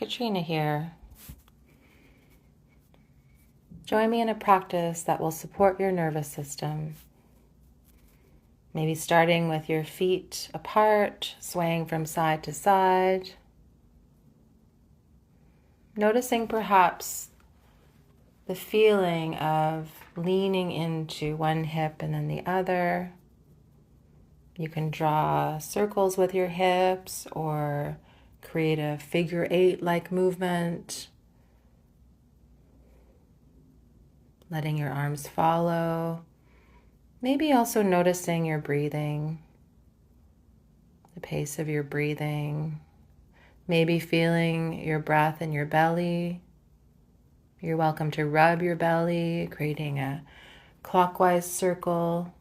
Katrina here. Join me in a practice that will support your nervous system. Maybe starting with your feet apart, swaying from side to side. Noticing perhaps the feeling of leaning into one hip and then the other. You can draw circles with your hips or create a figure 8-like movement. Letting your arms follow. Maybe also noticing your breathing, the pace of your breathing. Maybe feeling your breath in your belly. You're welcome to rub your belly, creating a clockwise circle.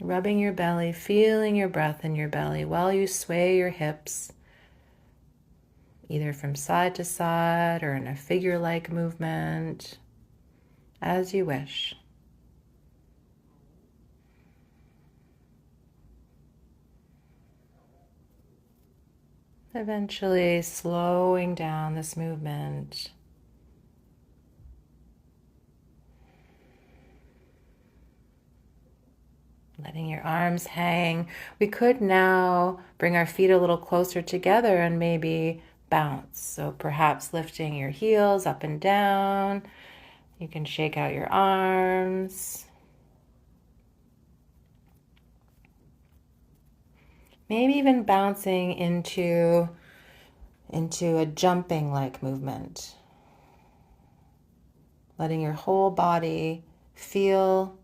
Rubbing your belly, feeling your breath in your belly while you sway your hips, either from side to side or in a figure-like movement, as you wish. Eventually slowing down this movement. Letting your arms hang. We could now bring our feet a little closer together and maybe bounce. So perhaps lifting your heels up and down. You can shake out your arms. Maybe even bouncing into a jumping-like movement. Letting your whole body feel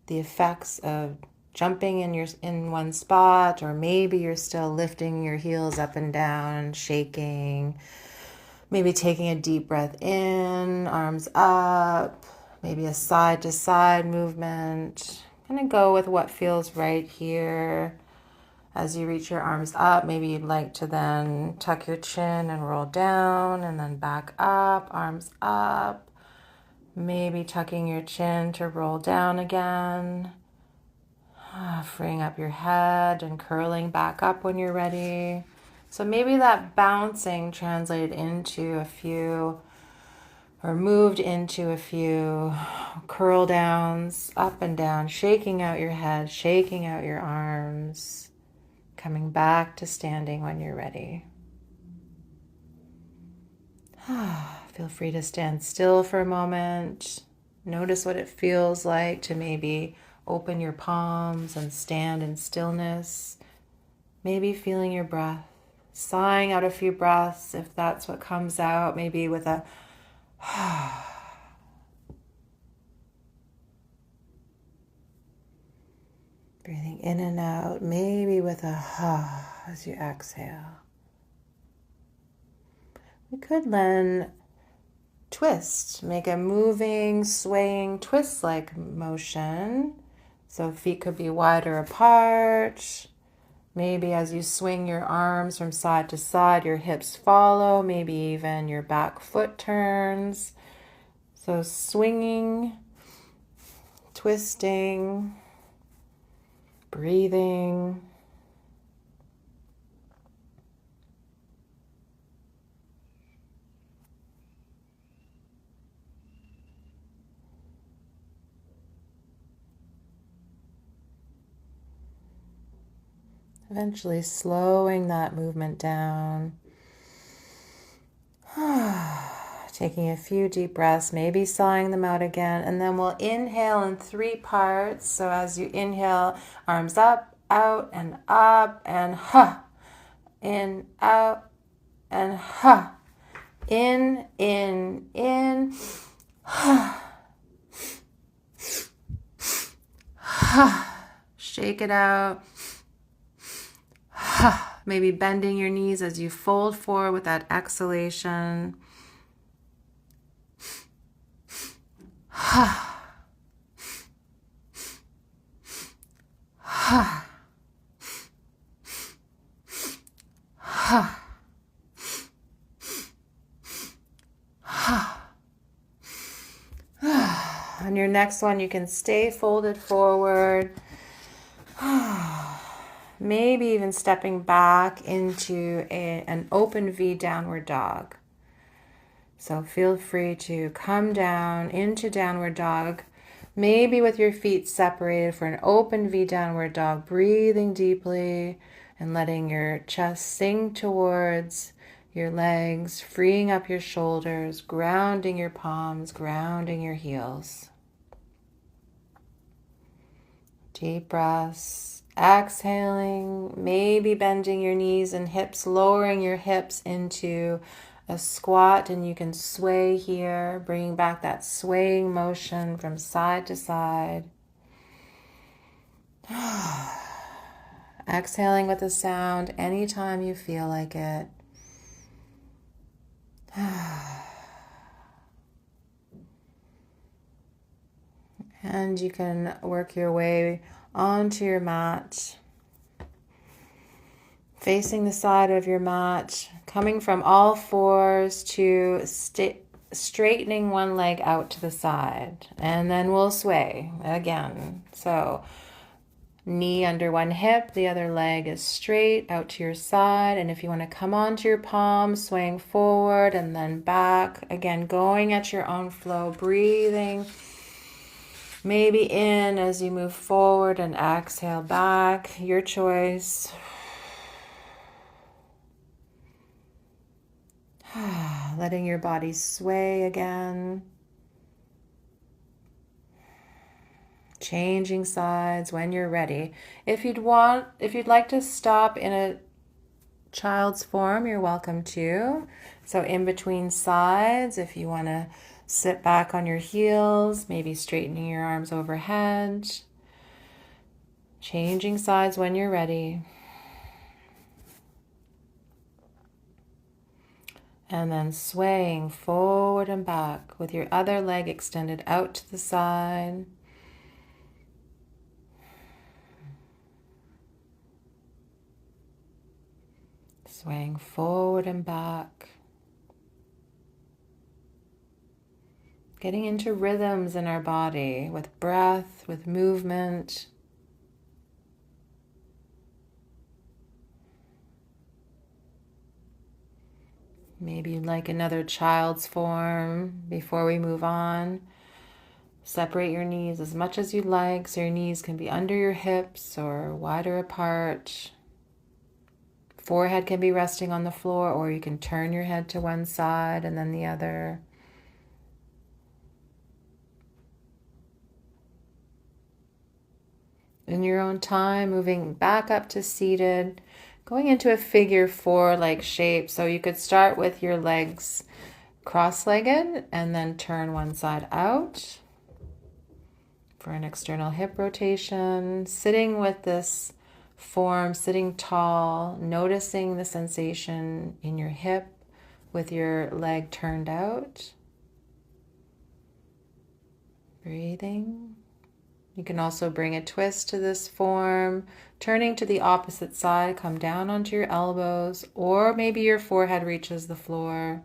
the effects of jumping in one spot, or maybe you're still lifting your heels up and down, shaking. Maybe taking a deep breath in, arms up, maybe a side-to-side movement. Kind of go with what feels right here. As you reach your arms up, maybe you'd like to then tuck your chin and roll down and then back up, arms up. Maybe tucking your chin to roll down again. Freeing up your head and curling back up when you're ready. So maybe that bouncing translated into a few, or moved into a few curl downs, up and down, shaking out your head, shaking out your arms. Coming back to standing when you're ready. Feel free to stand still for a moment. Notice what it feels like to maybe open your palms and stand in stillness. Maybe feeling your breath. Sighing out a few breaths if that's what comes out. Maybe with a breathing in and out, maybe with a as you exhale. We could then twist, make a moving, swaying, twist-like motion. So feet could be wider apart. Maybe as you swing your arms from side to side, your hips follow. Maybe even your back foot turns. So swinging, twisting, breathing. Eventually slowing that movement down. Taking a few deep breaths, maybe sighing them out again, and then we'll inhale in 3 parts. So as you inhale, arms up, out, and up, and in, out, and in, shake it out. Maybe bending your knees as you fold forward with that exhalation. On your next one, you can stay folded forward. maybe even stepping back into an open V downward dog. So feel free to come down into downward dog, maybe with your feet separated for an open V downward dog, breathing deeply and letting your chest sink towards your legs, freeing up your shoulders, grounding your palms, grounding your heels. Deep breaths. Exhaling, maybe bending your knees and hips, lowering your hips into a squat, and you can sway here, bringing back that swaying motion from side to side. Exhaling with a sound anytime you feel like it. And you can work your way onto your mat, facing the side of your mat, coming from all fours to straightening one leg out to the side. And then we'll sway again. So knee under one hip, the other leg is straight out to your side. And if you want to come onto your palms, swaying forward and then back, again, going at your own flow, breathing. Maybe in as you move forward and exhale back, your choice. Letting your body sway again. Changing sides when you're ready. If you'd like to stop in a child's form, you're welcome to. So in between sides, if you want to sit back on your heels, maybe straightening your arms overhead. Changing sides when you're ready. And then swaying forward and back with your other leg extended out to the side. Swaying forward and back. Getting into rhythms in our body with breath, with movement. Maybe you'd like another child's form before we move on. Separate your knees as much as you'd like, so your knees can be under your hips or wider apart. Forehead can be resting on the floor, or you can turn your head to one side and then the other. In your own time, moving back up to seated, going into a figure 4-like shape. So you could start with your legs cross-legged and then turn one side out for an external hip rotation. Sitting with this form, sitting tall, noticing the sensation in your hip with your leg turned out. Breathing. You can also bring a twist to this form, turning to the opposite side, come down onto your elbows, or maybe your forehead reaches the floor.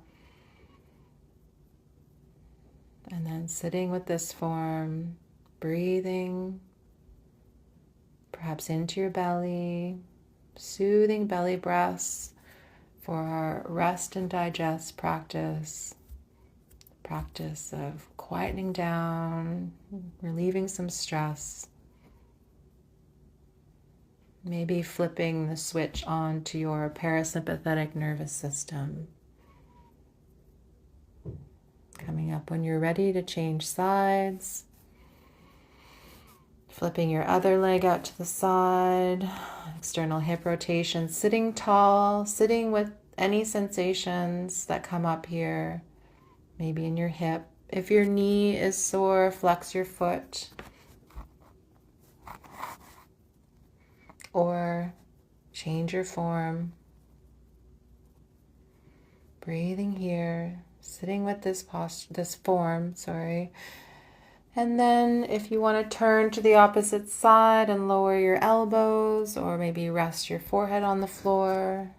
And then sitting with this form, breathing, perhaps into your belly, soothing belly breaths for our rest and digest practice. Practice of quietening down, relieving some stress. Maybe flipping the switch on to your parasympathetic nervous system. Coming up when you're ready to change sides. Flipping your other leg out to the side. External hip rotation. Sitting tall, sitting with any sensations that come up here. Maybe in your hip. If your knee is sore, flex your foot. Or change your form. Breathing here, sitting with this form. And then if you want to turn to the opposite side and lower your elbows, or maybe rest your forehead on the floor.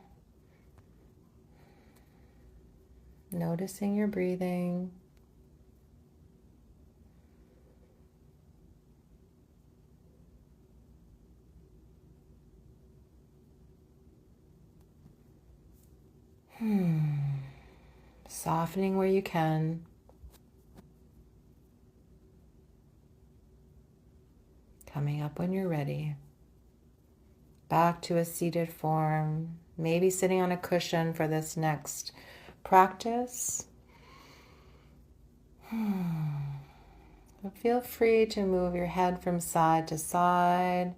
Noticing your breathing. Softening where you can. Coming up when you're ready. Back to a seated form. Maybe sitting on a cushion for this next practice. But feel free to move your head from side to side.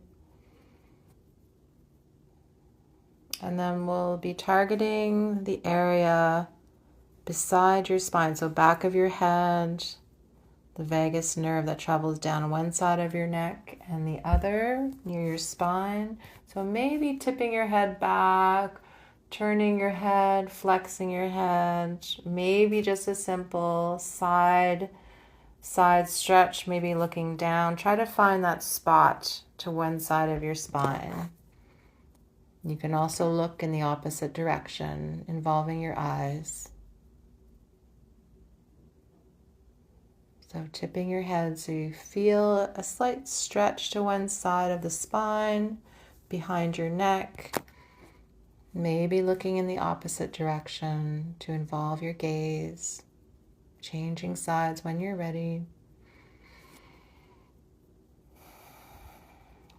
And then we'll be targeting the area beside your spine. So back of your head, the vagus nerve that travels down one side of your neck and the other near your spine. So maybe tipping your head back, turning your head, flexing your head, maybe just a simple side stretch, maybe looking down. Try to find that spot to one side of your spine. You can also look in the opposite direction, involving your eyes. So tipping your head so you feel a slight stretch to one side of the spine, behind your neck. Maybe looking in the opposite direction to involve your gaze. Changing sides when you're ready.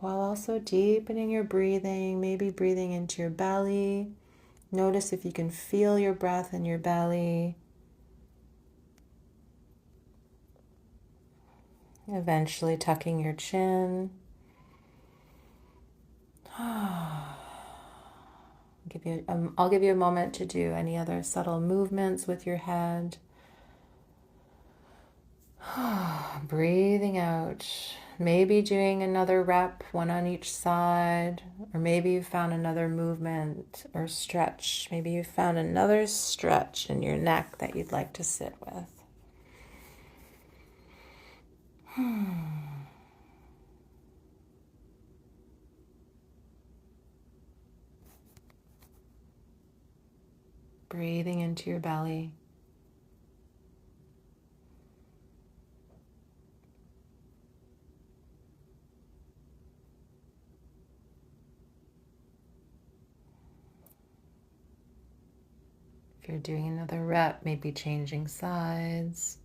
While also deepening your breathing, maybe breathing into your belly. Notice if you can feel your breath in your belly. Eventually tucking your chin. I'll give you a moment to do any other subtle movements with your head. Breathing out. Maybe doing another rep, one on each side, or maybe you found another movement or stretch. Maybe you found another stretch in your neck that you'd like to sit with. Breathing into your belly. If you're doing another rep, maybe changing sides.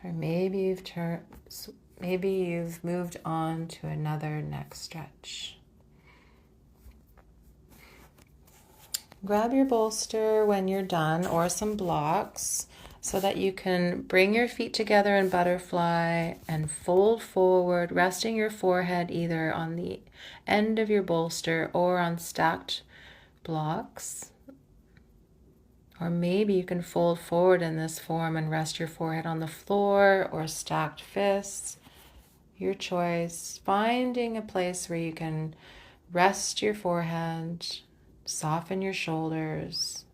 Or maybe you've moved on to another neck stretch. Grab your bolster when you're done, or some blocks, so that you can bring your feet together in butterfly and fold forward, resting your forehead either on the end of your bolster or on stacked blocks. Or maybe you can fold forward in this form and rest your forehead on the floor or stacked fists. Your choice. Finding a place where you can rest your forehead, soften your shoulders,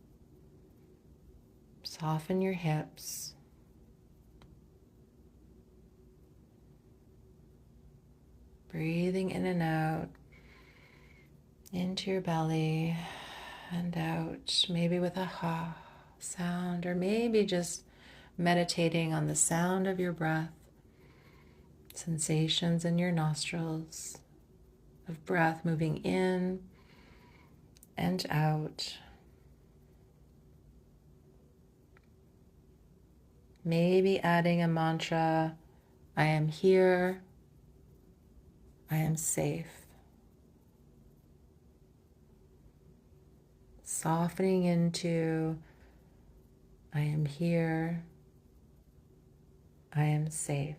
soften your hips. Breathing in and out into your belly and out, maybe with a ha sound, or maybe just meditating on the sound of your breath, sensations in your nostrils of breath moving in and out. Maybe adding a mantra, I am here, I am safe. Softening into, I am here, I am safe.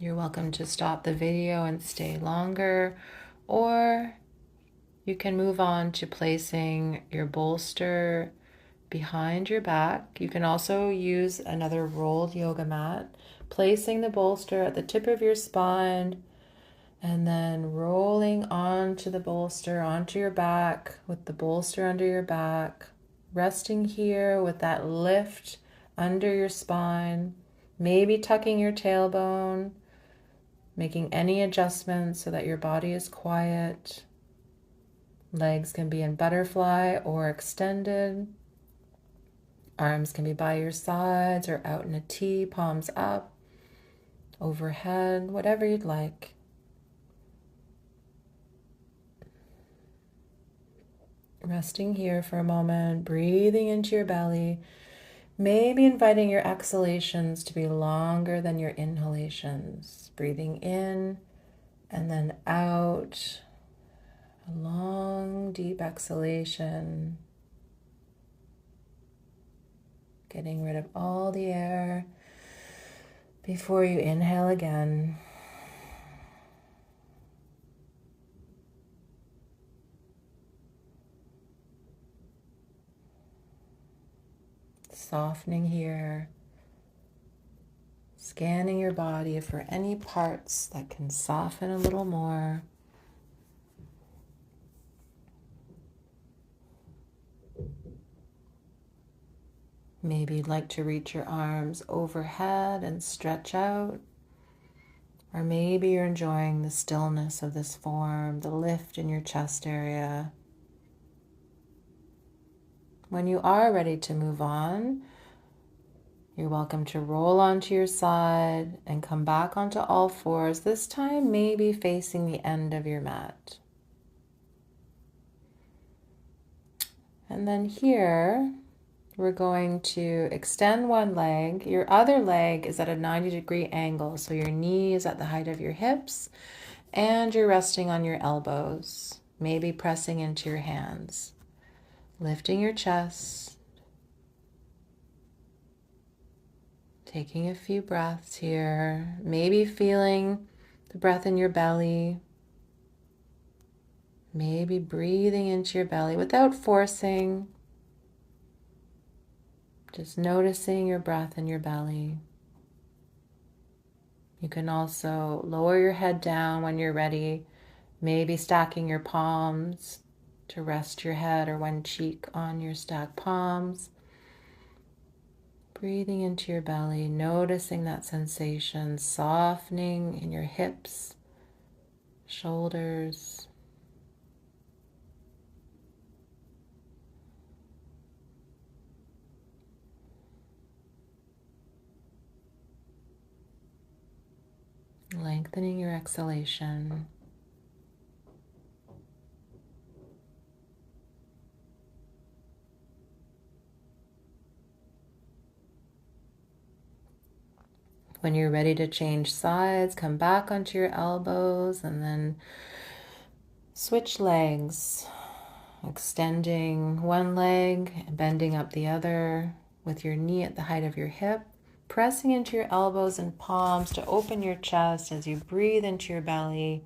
You're welcome to stop the video and stay longer, or you can move on to placing your bolster behind your back. You can also use another rolled yoga mat, placing the bolster at the tip of your spine and then rolling onto the bolster, onto your back with the bolster under your back, resting here with that lift under your spine, maybe tucking your tailbone, making any adjustments so that your body is quiet. Legs can be in butterfly or extended. Arms can be by your sides or out in a T, palms up, overhead, whatever you'd like. Resting here for a moment, breathing into your belly, maybe inviting your exhalations to be longer than your inhalations. Breathing in and then out, a long, deep exhalation. Getting rid of all the air before you inhale again. Softening here. Scanning your body for any parts that can soften a little more. Maybe you'd like to reach your arms overhead and stretch out. Or maybe you're enjoying the stillness of this form, the lift in your chest area. When you are ready to move on, you're welcome to roll onto your side and come back onto all fours, this time maybe facing the end of your mat. And then here, we're going to extend one leg. Your other leg is at a 90-degree angle, so your knee is at the height of your hips, and you're resting on your elbows, maybe pressing into your hands. Lifting your chest. Taking a few breaths here, maybe feeling the breath in your belly. Maybe breathing into your belly without forcing. Just noticing your breath in your belly. You can also lower your head down when you're ready, maybe stacking your palms to rest your head or one cheek on your stacked palms. Breathing into your belly, noticing that sensation, softening in your hips, shoulders. Lengthening your exhalation. When you're ready to change sides, come back onto your elbows and then switch legs. Extending one leg, bending up the other with your knee at the height of your hip. Pressing into your elbows and palms to open your chest as you breathe into your belly.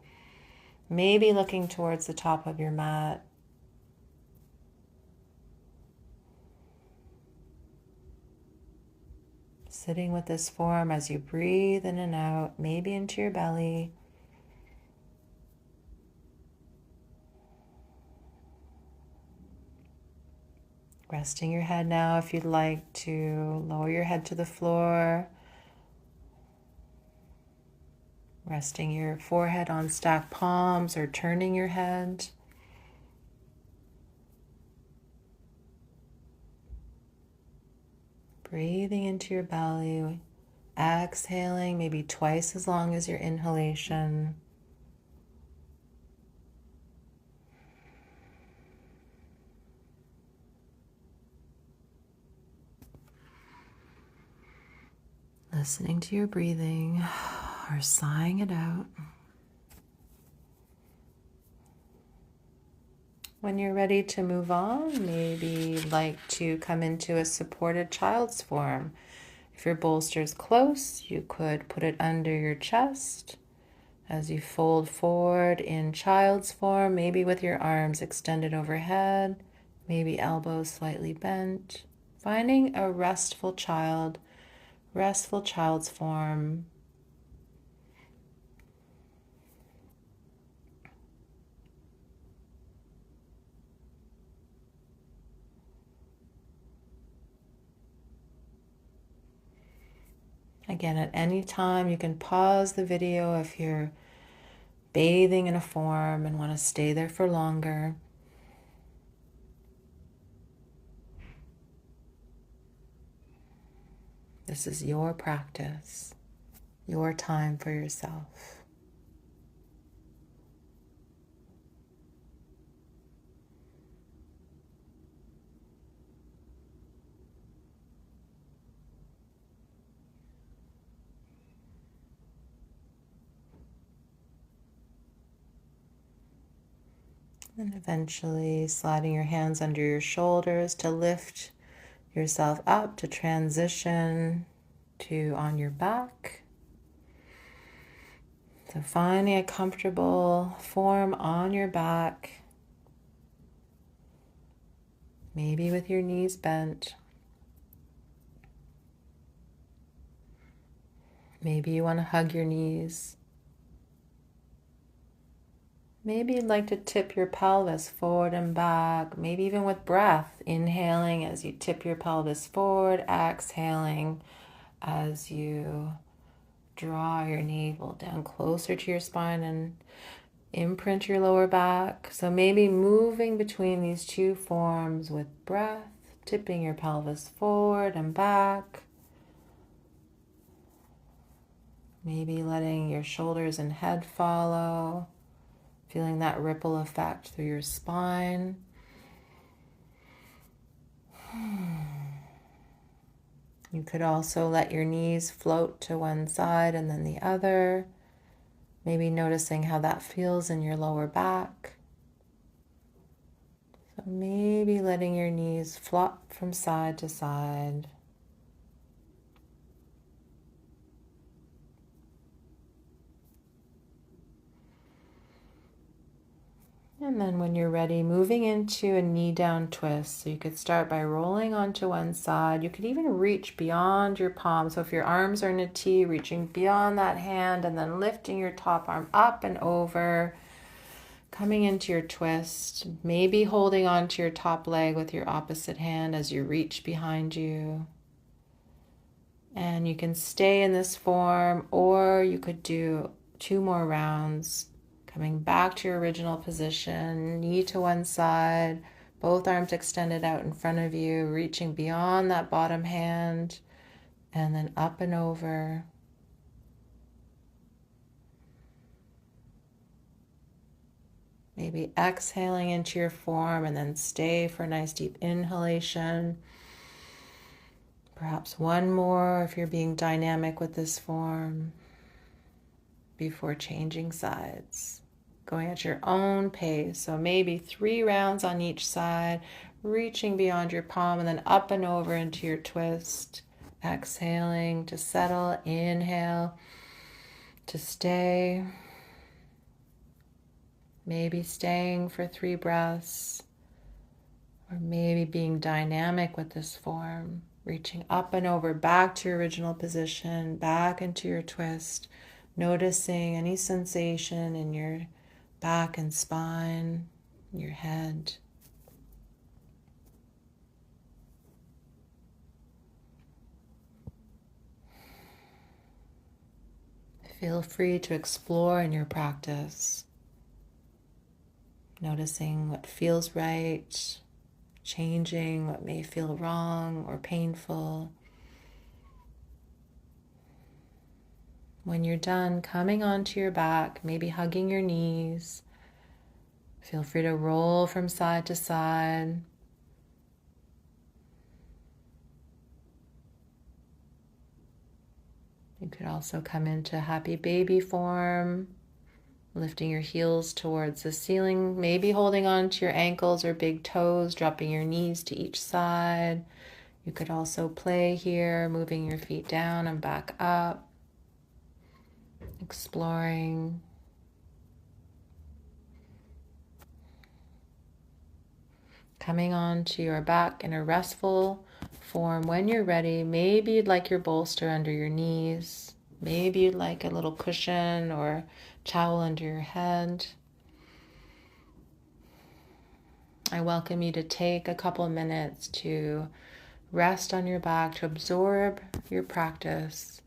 Maybe looking towards the top of your mat. Sitting with this form as you breathe in and out, maybe into your belly. Resting your head now if you'd like to lower your head to the floor. Resting your forehead on stacked palms or turning your head. Breathing into your belly, exhaling maybe twice as long as your inhalation. Listening to your breathing or sighing it out. When you're ready to move on, maybe you'd like to come into a supported child's form. If your bolster's close, you could put it under your chest as you fold forward in child's form, maybe with your arms extended overhead, maybe elbows slightly bent. Finding a restful child's form. Again, at any time, you can pause the video if you're bathing in a form and want to stay there for longer. This is your practice, your time for yourself. And eventually sliding your hands under your shoulders to lift yourself up, to transition to on your back. So finding a comfortable form on your back, maybe with your knees bent. Maybe you want to hug your knees. Maybe you'd like to tip your pelvis forward and back, maybe even with breath, inhaling as you tip your pelvis forward, exhaling as you draw your navel down closer to your spine and imprint your lower back. So maybe moving between these two forms with breath, tipping your pelvis forward and back. Maybe letting your shoulders and head follow. Feeling that ripple effect through your spine. You could also let your knees float to one side and then the other. Maybe noticing how that feels in your lower back. So maybe letting your knees flop from side to side. And then when you're ready, moving into a knee down twist. So you could start by rolling onto one side. You could even reach beyond your palm. So if your arms are in a T, reaching beyond that hand and then lifting your top arm up and over, coming into your twist, maybe holding onto your top leg with your opposite hand as you reach behind you. And you can stay in this form, or you could do 2 more rounds. Coming back to your original position, knee to one side, both arms extended out in front of you, reaching beyond that bottom hand, and then up and over. Maybe exhaling into your form and then stay for a nice deep inhalation. Perhaps one more if you're being dynamic with this form before changing sides. Going at your own pace. So maybe 3 rounds on each side, reaching beyond your palm and then up and over into your twist. Exhaling to settle, inhale to stay. Maybe staying for 3 breaths, or maybe being dynamic with this form, reaching up and over back to your original position, back into your twist, noticing any sensation in your back and spine, your head. Feel free to explore in your practice, noticing what feels right, changing what may feel wrong or painful. When you're done, coming onto your back, maybe hugging your knees. Feel free to roll from side to side. You could also come into happy baby form, lifting your heels towards the ceiling, maybe holding on to your ankles or big toes, dropping your knees to each side. You could also play here, moving your feet down and back up, exploring. Coming onto your back in a restful form. When you're ready, maybe you'd like your bolster under your knees. Maybe you'd like a little cushion or towel under your head. I welcome you to take a couple of minutes to rest on your back, to absorb your practice.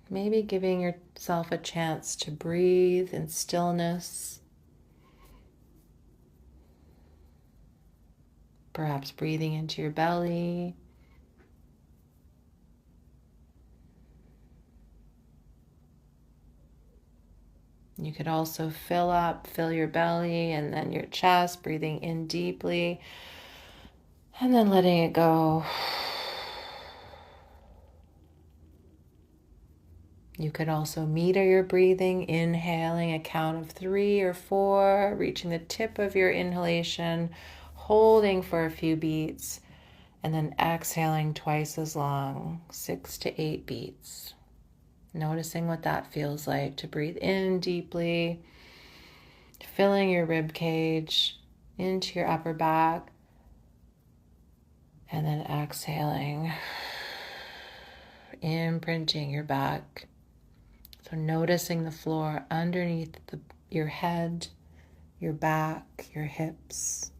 Maybe giving yourself a chance to breathe in stillness. Perhaps breathing into your belly, You could also fill your belly and then your chest, breathing in deeply and then letting it go. You could also meter your breathing, inhaling a count of 3 or 4, reaching the tip of your inhalation, holding for a few beats, and then exhaling twice as long, 6 to 8 beats. Noticing what that feels like to breathe in deeply, filling your rib cage into your upper back, and then exhaling, imprinting your back. So noticing the floor underneath your head, your back, your hips,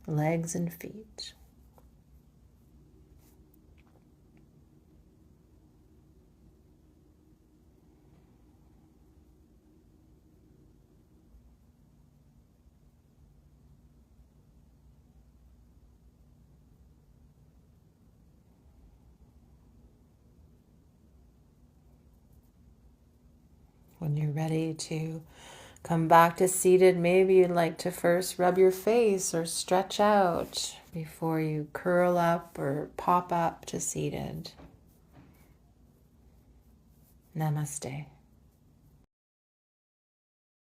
legs and feet. When you're ready to come back to seated, maybe you'd like to first rub your face or stretch out before you curl up or pop up to seated. Namaste.